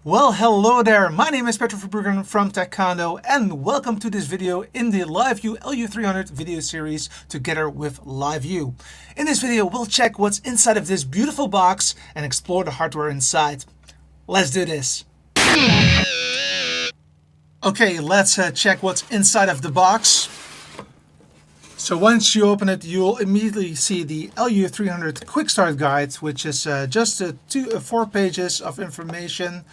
Well, hello there. My name is Patrick from Condo, and welcome to this video in the LiveU LU300 video series together with LiveU. In this video, we'll check what's inside of this beautiful box and explore the hardware inside. Let's do this. Okay, let's check what's inside of the box. So once you open it, you'll immediately see the LU300 Quick Start Guide, which is just 4 pages of information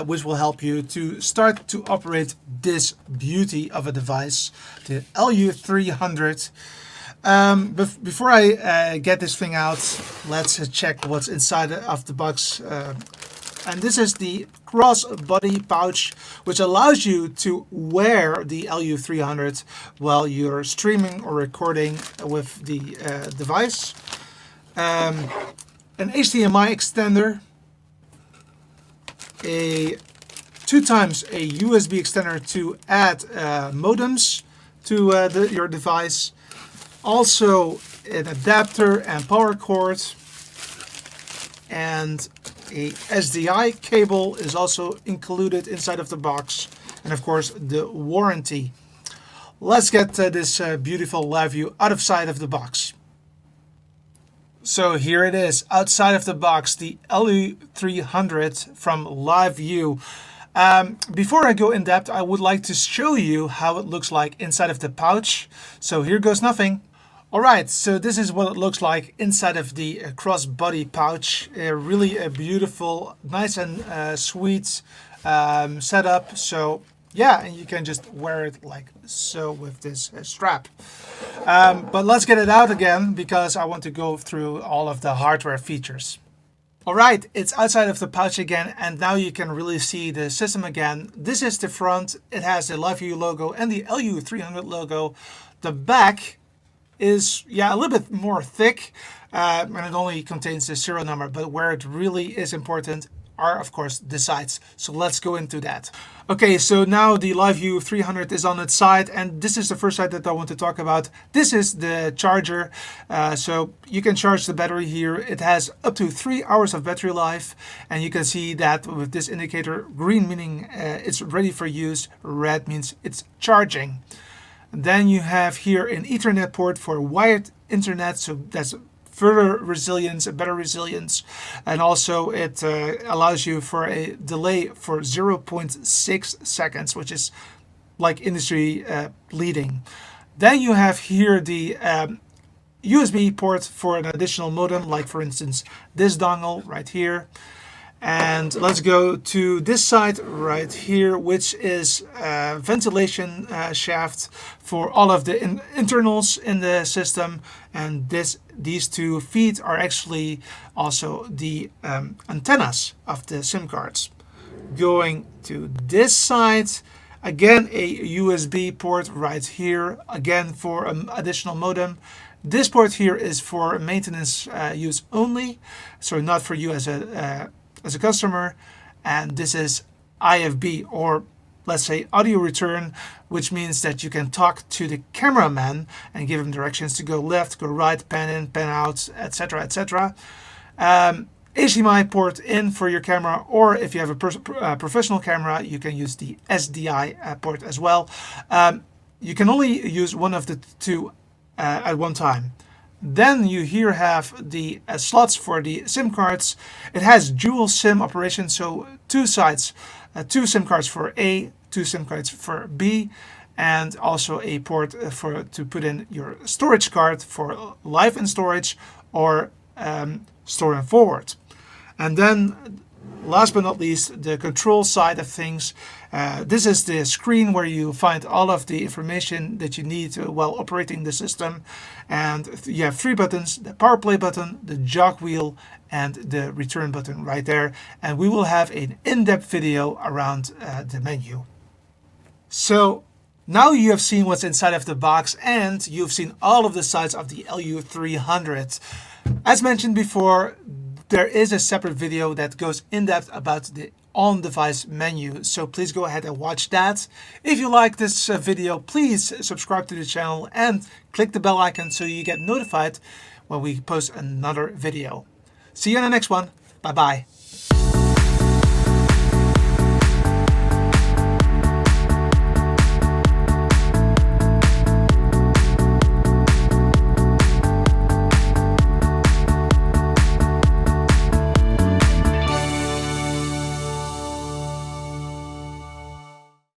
which will help you to start to operate this beauty of a device, the LU300. Before I get this thing out, let's check what's inside of the box. And this is the cross-body pouch, which allows you to wear the LU300 while you're streaming or recording with the device. An HDMI extender, a 2x a USB extender to add modems to your device, also an adapter and power cord, and a SDI cable is also included inside of the box, and of course the warranty. Let's get this beautiful LiveU out of sight of the box. So here it is, outside of the box, the LU300 from LiveU. Before I go in depth, I would like to show you how it looks like inside of the pouch. So here goes nothing. Alright, so this is what it looks like inside of the crossbody pouch. Really a beautiful, nice and sweet setup. So yeah, and you can just wear it like so with this strap. But let's get it out again because I want to go through all of the hardware features. Alright, it's outside of the pouch again, and now you can really see the system again. This is the front. It has the LiveU logo and the LU300 logo. The back is a little bit more thick, and it only contains the serial number, but where it really is important are of course the sides. So let's go into that. Okay, so now the LiveU 300 is on its side, and this is the first side that I want to talk about. This is the charger. So you can charge the battery here. It has up to 3 hours of battery life, and you can see that with this indicator, green meaning it's ready for use, red means it's charging. Then you have here an Ethernet port for wired internet, so that's further resilience, better resilience, and also it allows you for a delay for 0.6 seconds, which is like industry leading. Then you have here the USB port for an additional modem, like for instance this dongle right here. And let's go to this side right here, which is a ventilation shaft for all of the internals in the system. And these 2 feet are actually also the antennas of the SIM cards. Going to this side, again a USB port right here, again for an additional modem. This port here is for maintenance use only, so not for you as a customer. And this is IFB, or let's say audio return, which means that you can talk to the cameraman and give him directions to go left, go right, pan in, pan out, etc., etc. HDMI port in for your camera, or if you have a professional camera, you can use the SDI port as well. You can only use one of the 2 at one time. Then you here have the slots for the SIM cards. It has dual SIM operation, so 2 sides, 2 SIM cards for A, 2 SIM cards for B, and also a port to put in your storage card for live in storage or store and forward. And then last but not least, the control side of things. This is the screen where you find all of the information that you need while operating the system. And you have 3 buttons, the power play button, the jog wheel, and the return button right there. And we will have an in-depth video around the menu. So now you have seen what's inside of the box, and you've seen all of the sides of the LU300. As mentioned before, there is a separate video that goes in depth about the on-device menu, so please go ahead and watch that. If you like this video, please subscribe to the channel and click the bell icon so you get notified when we post another video. See you in the next one. Bye bye.